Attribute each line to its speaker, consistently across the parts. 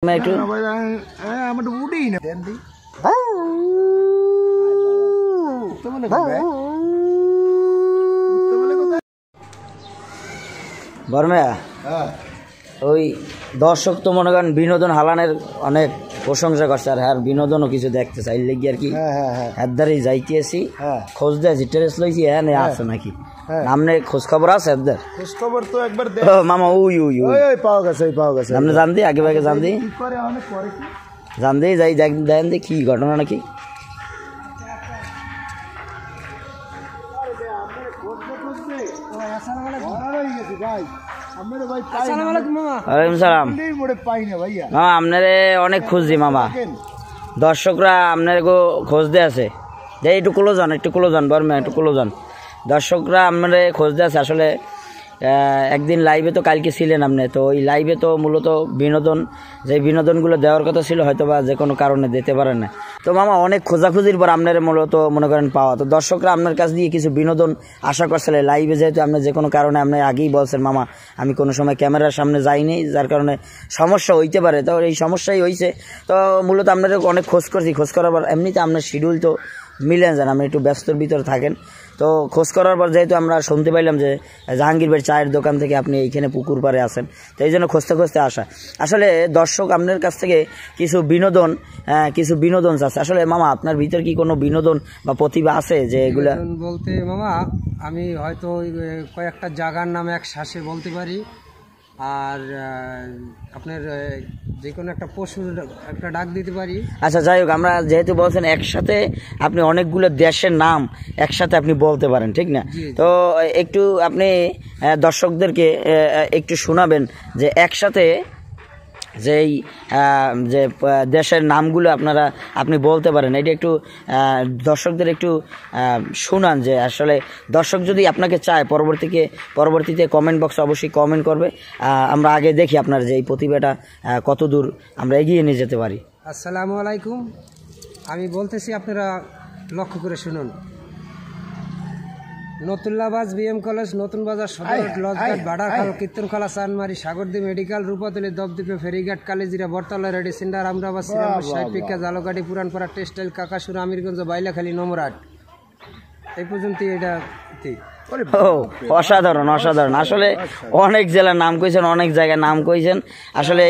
Speaker 1: मैं একটু
Speaker 2: আমার তো উঠেই না দেন দি
Speaker 1: বর্মা ওই দর্শক তো মনে করেন বিনোদন হালানের অনেক প্রশংসা করছে আর হ্যাঁ বিনোদনও কিছু দেখতে চাই লেগে আর কি হ্যাঁ ধারেই যাইতেছি খোঁজ দেয় টেরেস লইছি হ্যাঁ নে আছে নাকি নামনে খোঁজ খবর আছে একবার
Speaker 2: খোঁজ খবর তো একবার দে
Speaker 1: মামা ওই ওই
Speaker 2: ওই পাওয়া গেছে
Speaker 1: আপনি জান দি আগে ভাগে জান দি
Speaker 2: কি করে অনেক করে কি
Speaker 1: জান দি যাই দেন দি কি ঘটনা নাকি আপনারে অনেক খুঁজছি মামা দর্শকরা আপনার খোঁজ দিয়ে আছে যে একটু ক্লোজ হন বর্মা একটু ক্লোজ হন দর্শকরা আপনারে খোঁজ দিয়ে আছে আসলে একদিন লাইভে তো কালকে ছিলেন আপনি তো ওই লাইভে তো মূলত বিনোদন যে বিনোদনগুলো দেওয়ার কথা ছিল হয়তো বা যে কোনো কারণে দিতে পারেন না তো মামা অনেক খোঁজাখুঁজির পর আপনার মূলত মনে করেন পাওয়া তো দর্শকরা আপনার কাছ দিয়ে কিছু বিনোদন আশা করছিলেন লাইভে যেহেতু আপনি যে কোনো কারণে আপনি আগেই বলছেন মামা আমি কোনো সময় ক্যামেরার সামনে যাইনি যার কারণে সমস্যা হইতে পারে তো এই সমস্যাই হয়েছে তো মূলত আপনাদের অনেক খোঁজ করার পর এমনিতে আপনার শিডিউল তো মিলেন যান আপনি একটু ব্যস্তর ভিতরে থাকেন তো খোঁজ করার পর যেহেতু আমরা শুনতে পাইলাম যে জাহাঙ্গীর ভাই চায়ের দোকান থেকে আপনি এইখানে পুকুর পাড়ে আসেন তো এই জন্য খুঁজতে আসা আসলে দর্শক আপনার কাছ থেকে কিছু বিনোদন চাচ্ছে আসলে মামা আপনার ভিতর কি কোনো বিনোদন বা প্রতিভা আছে যে এগুলা
Speaker 3: বলতে মামা আমি হয়তো কয়েকটা জায়গার নাম এক শ্বাসে বলতে পারি আর আপনার যে কোনো একটা পশুর একটা ডাক দিতে পারি
Speaker 1: আচ্ছা যাই হোক আমরা যেহেতু বলছেন একসাথে আপনি অনেকগুলো দেশের নাম একসাথে আপনি বলতে পারেন ঠিক না তো একটু আপনি দর্শকদেরকে একটু শোনাবেন যে একসাথে যেই যে দেশের নামগুলো আপনি বলতে পারেন এটা একটু দর্শকদের একটু শোনান যে আসলে দর্শক যদি আপনাকে চায় পরবর্তীতে কমেন্ট বক্সে অবশ্যই কমেন্ট করবে আমরা আগে দেখি আপনার যে এই প্রতিভাটা কতদূর আমরা এগিয়ে নিয়ে যেতে পারি।
Speaker 3: আসসালামু আলাইকুম, আমি বলতেছি আপনারা লক্ষ্য করে শুনুন। নতুল্লাবাজ বিএম কলেজ, নতুন বাজার, সদর, লজঘাট, বাড়াখাল, কীর্তনখালা, চানমারি, সাগরদ্বীপ মেডিকেল, রূপাতলী, দপদ্বীপে, ফেরিঘাট, কালীজিরা, বরতলা, রেডি সেন্টার, আমরাবাদ, শ্রীরামপুর, সাইপিকা, জালকাঠি, পুরানপাড়া, টেক্সটাইল, কাকাসুরা, আমিরগঞ্জ, বাইলাখালী, নমরাট। এই পর্যন্ত এটা
Speaker 1: অসাধারণ আসলে অনেক জেলার নাম কইছেন, অনেক জায়গায় নাম কইছেন। আসলে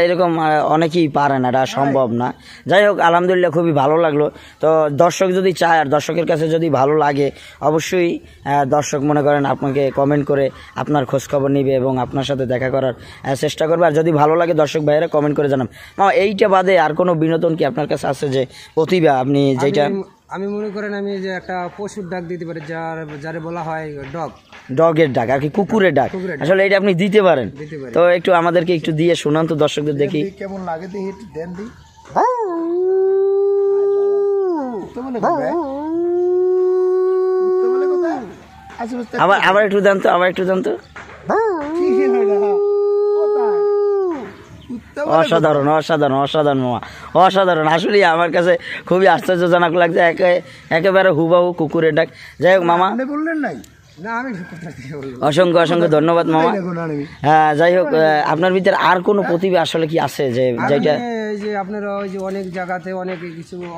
Speaker 1: এরকম অনেকেই পারে না, এটা সম্ভব না। যাই হোক আলহামদুলিল্লাহ খুবই ভালো লাগলো। তো দর্শক যদি চায় আর দর্শকের কাছে যদি ভালো লাগে অবশ্যই দর্শক মনে করেন আপনাকে কমেন্ট করে আপনার খোঁজখবর নিবে এবং আপনার সাথে দেখা করার চেষ্টা করবে। আর যদি ভালো লাগে দর্শক ভাইয়েরা কমেন্ট করে জানান। এইটা বাদে আর কোনো বিনোদন কি আপনার কাছে আছে যে প্রতিভা আপনি যেটা?
Speaker 3: আমি মনে করেন আমি যে একটা পশুর ডাক দিতে পারি, যারে বলা হয়
Speaker 1: ডগের ডাক আর কি, কুকুরের ডাক। আসলে এটা আপনি দিতে পারেন তো একটু আমাদেরকে একটু দিয়ে শোনান তো দর্শকদের দেখি
Speaker 2: কেমন লাগে দেন দি।
Speaker 1: আবার একটু দেন তো অসাধারণ মামা, অসাধারণ। আসলে আমার কাছে খুবই আশ্চর্যজনক লাগছে, একেবারে হুবাহু কুকুরের ডাক। যাই হোক মামা
Speaker 2: বললেন নাই,
Speaker 1: অসংখ্য ধন্যবাদ মামা। হ্যাঁ যাই হোক আপনার ভিতরে আর কোনো প্রতিভা আসলে কি আছে যে যেটা
Speaker 3: যে আপনার ওই যে অনেক জায়গাতে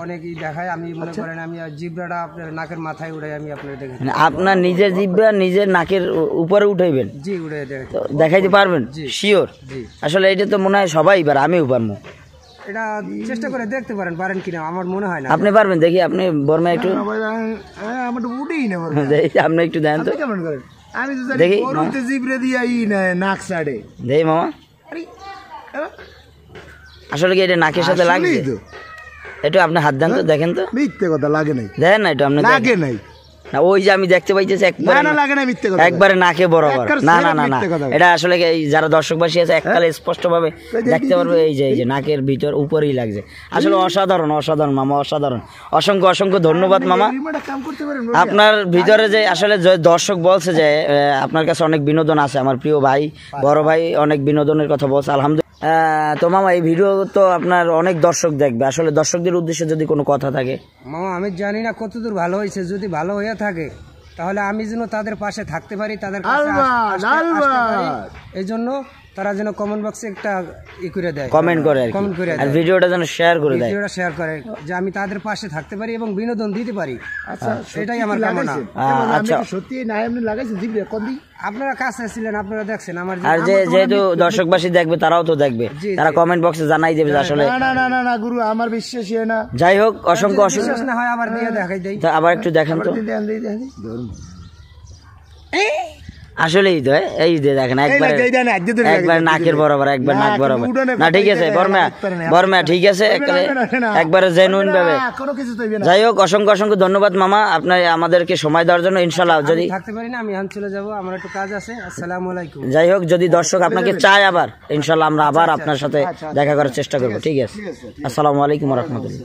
Speaker 3: অনেকই দেখায়। আমি মনে করেন আমি জিব্রাটা আপনার নাকের মাথায় উড়াই, আমি আপনার দেখি
Speaker 1: আপনার নিজের জিব্রা নিজের নাকের উপরে উঠাইবেন?
Speaker 3: জি উড়ে
Speaker 1: দেখাইতে পারবেন শিওর? আসলে এটা তো মনে হয় সবাই পারে, আমিও পারবো।
Speaker 3: এটা চেষ্টা করে দেখতে পারেন কিনা, আমার মনে হয় না
Speaker 1: আপনি পারবেন। দেখি আপনি বর্মা একটু
Speaker 2: আমার তো উঠেই না,
Speaker 1: আপনি একটু দেন তো
Speaker 2: কেমন করেন। আমি তো দেখি জিব্রে দিয়ে নাক সাড়ে
Speaker 1: দেখি মামা। আসলে কি এটা নাকের সাথে লাগছে? একটু আপনি হাত দেন তো, দেখেন তো।
Speaker 2: মিথ্যে কথা লাগে নাই,
Speaker 1: দেখেন না, এটা আপনি
Speaker 2: লাগে নাই
Speaker 1: না, ওই যে আমি দেখতে পাইতেছি একবারে নাকে বরাবর। না, এটা আসলে যারা দর্শকবাসী আছে এককালে স্পষ্ট ভাবে দেখতে পারবে। এই যে নাকের ভিতর উপরেই লাগছে। আসলে অসাধারণ মামা, অসাধারণ। অসংখ্য ধন্যবাদ মামা। আপনার ভিতরে যে আসলে দর্শক বলছে যে আপনার কাছে অনেক বিনোদন আছে, আমার প্রিয় ভাই বড় ভাই অনেক বিনোদনের কথা বলছে আলহামদুলিল্লাহ। তো মামা এই ভিডিও তো আপনার অনেক দর্শক দেখবে, আসলে দর্শকদের উদ্দেশ্যে যদি কোনো কথা থাকে?
Speaker 3: মামা আমি জানি না কতদূর ভালো হয়েছে, যদি ভালো হয়ে থাকে তাহলে আমি যেন তাদের পাশে থাকতে পারি, তাদের কাছে এই জন্য তারা যেন কমেন্ট বক্সে একটা করে দেয়,
Speaker 1: কমেন্ট করে আর কি।
Speaker 3: কমেন্ট করে
Speaker 1: আর ভিডিওটা যেন শেয়ার করে দেয়,
Speaker 3: ভিডিওটা শেয়ার করে, যে আমি তাদের পাশে থাকতে পারি এবং বিনোদন দিতে পারি।
Speaker 2: আচ্ছা
Speaker 3: এটাই আমার কামনা।
Speaker 1: আচ্ছা
Speaker 2: সত্যি না এমনি লাগাইছেন জিভে কোন দিক
Speaker 3: আপনারা কাছে ছিলেন, আপনারা দেখছেন আমার
Speaker 1: আর যেহেতু দর্শকবাসী দেখবে তারাও তো দেখবে, তারা কমেন্ট বক্সে জানাই দেবে যে আসলে
Speaker 2: না না না না না গুরু আমার বিশ্বাসই হয় না।
Speaker 1: যাই হোক অসংখ্য অসংখ্য
Speaker 3: বিশ্বাস না হয় আবার দিয়ে দেখাই দেই।
Speaker 1: তা আবার একটু দেখেন তো,
Speaker 2: দেন দেন দেন ধরুন
Speaker 1: আসলেই তো এই যে দেখেন একবার একবার নাকের বরাবর, একবার নাক বরাবর। না ঠিক আছে বর্মা ঠিক আছে, একবারে জেনুইন ভাবে।
Speaker 2: কোনো কিছু তৈবে না।
Speaker 1: যাই হোক অসংখ্য অসংখ্য ধন্যবাদ মামা আপনার আমাদেরকে সময় দেওয়ার জন্য। ইনশাল্লাহ যদি
Speaker 3: থাকতে পারি না আমি এখন চলে যাব, আমার একটু কাজ আছে। আসসালামু আলাইকুম।
Speaker 1: যাই হোক যদি দর্শক আপনাকে চায় আবার ইনশাল্লাহ আমরা আবার আপনার সাথে দেখা করার চেষ্টা করবো। ঠিক আছে, আসসালামু আলাইকুম ওয়া রাহমাতুল্লাহ।